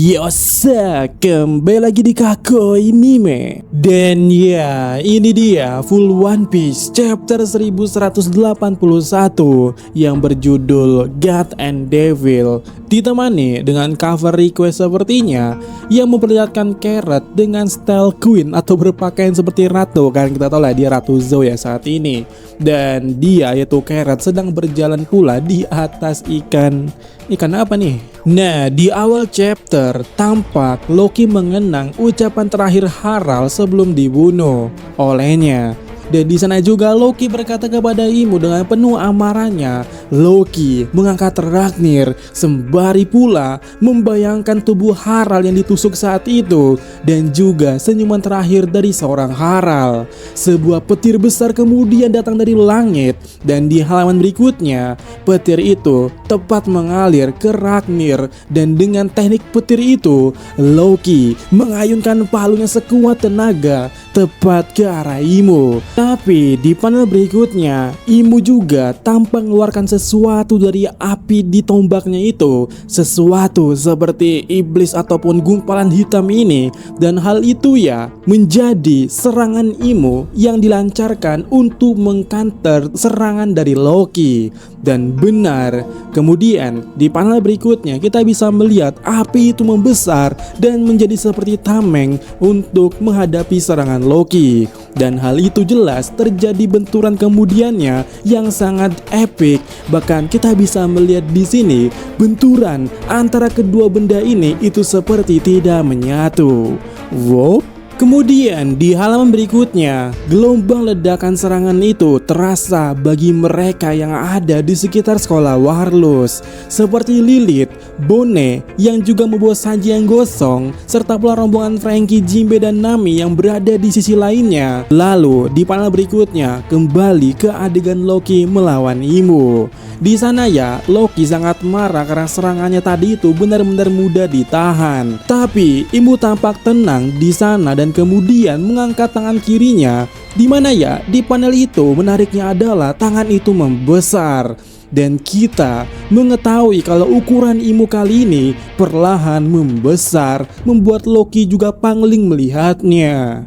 Yosa, kembali lagi di Kakoi Mime. Dan ya, ini dia full One Piece chapter 1181 yang berjudul God and Devil, ditemani dengan cover request sepertinya yang memperlihatkan Carrot dengan style queen atau berpakaian seperti ratu. Kan kita tahu lah dia Ratu Zou ya saat ini. Dan dia yaitu Carrot sedang berjalan pula di atas ikan apa nih? Nah, di awal chapter tampak Loki mengenang ucapan terakhir Harald sebelum dibunuh olehnya. Dan di sana juga Loki berkata kepada Imu dengan penuh amarahnya. Loki mengangkat Ragnir sembari pula membayangkan tubuh Harald yang ditusuk saat itu dan juga senyuman terakhir dari seorang Harald. Sebuah petir besar kemudian datang dari langit dan di halaman berikutnya petir itu tepat mengalir ke Ragnir dan dengan teknik petir itu Loki mengayunkan palunya sekuat tenaga tepat ke arah Imu. Tapi di panel berikutnya Imu juga tampak mengeluarkan sesuatu dari api di tombaknya itu, sesuatu seperti iblis ataupun gumpalan hitam ini, dan hal itu ya menjadi serangan Imu yang dilancarkan untuk mengcounter serangan dari Loki. Dan benar, kemudian di panel berikutnya kita bisa melihat api itu membesar dan menjadi seperti tameng untuk menghadapi serangan Loki. Dan hal itu jelas terjadi benturan kemudiannya yang sangat epic. Bahkan kita bisa melihat di sini benturan antara kedua benda ini itu seperti tidak menyatu. Wow. Kemudian di halaman berikutnya, gelombang ledakan serangan itu terasa bagi mereka yang ada di sekitar sekolah Warlus, seperti Lilith, Bone yang juga membawa sajian gosong, serta pula rombongan Franky, Jinbe dan Nami yang berada di sisi lainnya. Lalu di panel berikutnya kembali ke adegan Loki melawan Imu. Di sana ya, Loki sangat marah karena serangannya tadi itu benar-benar mudah ditahan. Tapi Imu tampak tenang di sana dan kemudian mengangkat tangan kirinya. Di mana ya, di panel itu menariknya adalah tangan itu membesar. Dan kita mengetahui kalau ukuran Imu kali ini perlahan membesar, membuat Loki juga pangling melihatnya.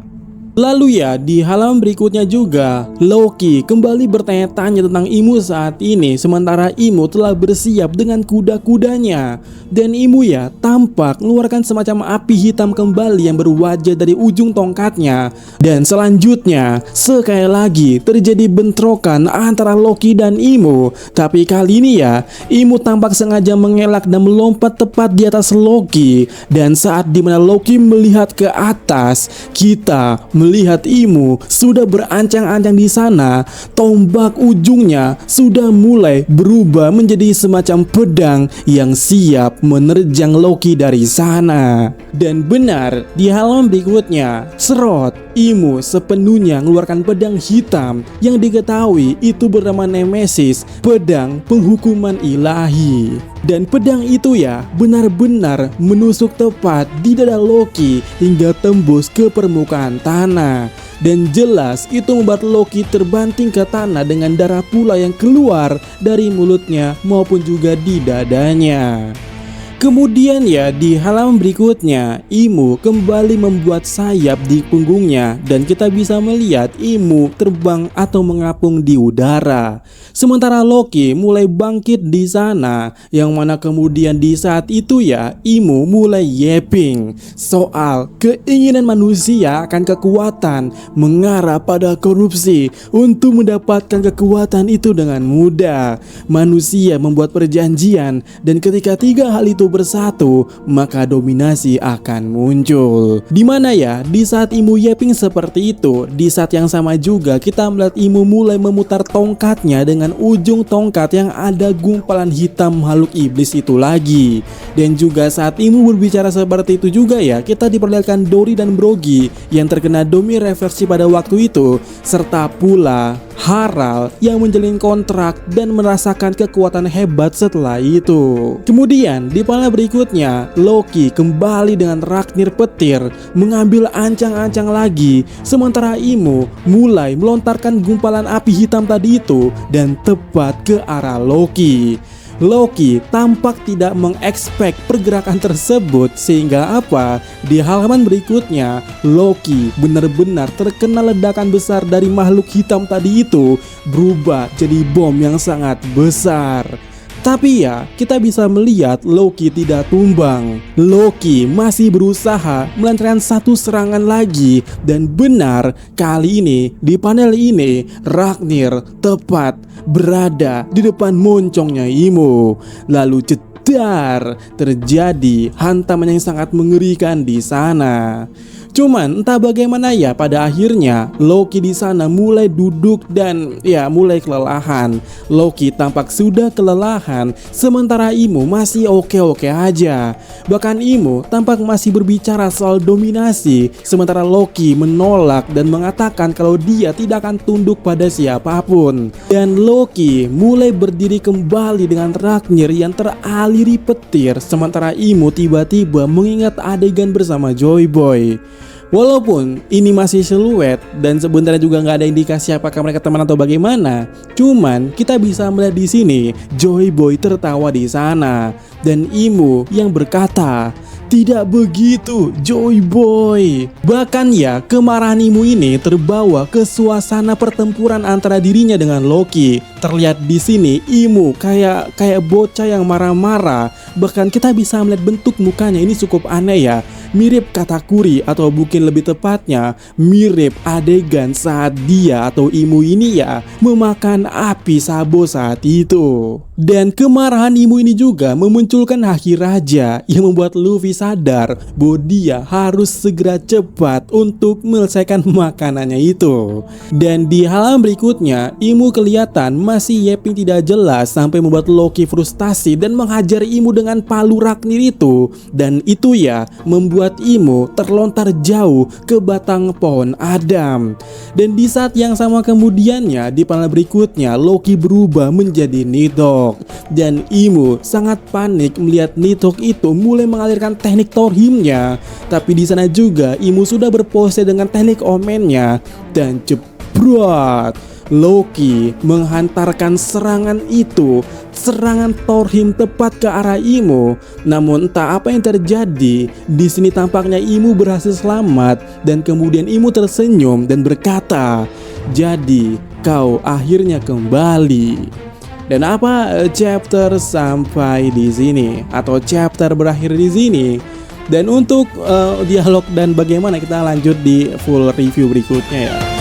Lalu ya, di halaman berikutnya juga Loki kembali bertanya-tanya tentang Imu saat ini, sementara Imu telah bersiap dengan kuda-kudanya. Dan Imu ya tampak mengeluarkan semacam api hitam kembali yang berwajah dari ujung tongkatnya. Dan selanjutnya sekali lagi terjadi bentrokan antara Loki dan Imu. Tapi kali ini ya, Imu tampak sengaja mengelak dan melompat tepat di atas Loki. Dan saat dimana Loki melihat ke atas, kita melihat Imu sudah berancang-ancang di sana. Tombak ujungnya sudah mulai berubah menjadi semacam pedang yang siap menerjang Loki dari sana. Dan benar, di halaman berikutnya, serot, Imu sepenuhnya mengeluarkan pedang hitam yang diketahui itu bernama Nemesis, pedang penghukuman ilahi. Dan pedang itu ya benar-benar menusuk tepat di dada Loki hingga tembus ke permukaan tanah. Dan jelas itu membuat Loki terbanting ke tanah dengan darah pula yang keluar dari mulutnya maupun juga di dadanya. Kemudian ya di halaman berikutnya Imu kembali membuat sayap di punggungnya dan kita bisa melihat Imu terbang atau mengapung di udara. Sementara Loki mulai bangkit di sana, yang mana kemudian di saat itu ya Imu mulai yapping soal keinginan manusia akan kekuatan mengarah pada korupsi. Untuk mendapatkan kekuatan itu dengan mudah, manusia membuat perjanjian dan ketika tiga hal itu bersatu, maka dominasi akan muncul. Dimana ya, di saat Imu yapping seperti itu, di saat yang sama juga kita melihat Imu mulai memutar tongkatnya dengan ujung tongkat yang ada gumpalan hitam makhluk iblis itu lagi. Dan juga saat Imu berbicara seperti itu juga ya, kita diperlihatkan Dory dan Brogy yang terkena domi reversi pada waktu itu, serta pula Harald yang menjalin kontrak dan merasakan kekuatan hebat setelah itu. Kemudian di panel berikutnya Loki kembali dengan Ragnir petir mengambil ancang-ancang lagi, sementara Imu mulai melontarkan gumpalan api hitam tadi itu dan tepat ke arah Loki. Loki tampak tidak mengekspek pergerakan tersebut, sehingga apa? Di halaman berikutnya, Loki benar-benar terkena ledakan besar dari makhluk hitam tadi itu, berubah jadi bom yang sangat besar. Tapi ya, kita bisa melihat Loki tidak tumbang. Loki masih berusaha melancarkan satu serangan lagi. Dan benar, kali ini di panel ini Ragnir tepat berada di depan moncongnya Imo. Lalu jedar, terjadi hantaman yang sangat mengerikan di sana. Cuman entah bagaimana ya, pada akhirnya Loki di sana mulai duduk dan ya mulai kelelahan. Loki tampak sudah kelelahan, sementara Imo masih oke-oke aja. Bahkan Imo tampak masih berbicara soal dominasi, sementara Loki menolak dan mengatakan kalau dia tidak akan tunduk pada siapapun. Dan Loki mulai berdiri kembali dengan Ragnir yang teraliri petir, sementara Imo tiba-tiba mengingat adegan bersama Joy Boy. Walaupun ini masih siluet dan sebenarnya juga nggak ada indikasi apakah mereka teman atau bagaimana, cuman kita bisa melihat di sini Joy Boy tertawa di sana dan Imo yang berkata, "Tidak begitu, Joy Boy." Bahkan ya, kemarahan Imo ini terbawa ke suasana pertempuran antara dirinya dengan Loki. Terlihat di sini Imo kayak bocah yang marah-marah. Bahkan kita bisa melihat bentuk mukanya ini cukup aneh ya. Mirip Katakuri atau mungkin lebih tepatnya mirip adegan saat dia atau Imo ini ya memakan api Sabo saat itu. Dan kemarahan Imo ini juga memunculkan Haki Raja yang membuat Luffy sadar bahwa dia harus segera cepat untuk menyelesaikan makanannya itu. Dan di halaman berikutnya Imo kelihatan masih yapping tidak jelas sampai membuat Loki frustasi dan menghajar Imo dengan palu Ragnir itu. Dan itu ya membuat Imo terlontar jauh ke batang pohon Adam. Dan di saat yang sama kemudiannya di panel berikutnya Loki berubah menjadi Nighthawk. Dan Imo sangat panik melihat Nighthawk itu mulai mengalirkan teknik Thor-himnya. Tapi di sana juga Imo sudah berpose dengan teknik Omennya dan jebret, Loki menghantarkan serangan itu, serangan Thor-him tepat ke arah Imo. Namun entah apa yang terjadi, di sini tampaknya Imo berhasil selamat dan kemudian Imo tersenyum dan berkata, "Jadi kau akhirnya kembali." Dan apa chapter sampai di sini atau chapter berakhir di sini. Dan untuk dialog dan bagaimana kita lanjut di full review berikutnya ya.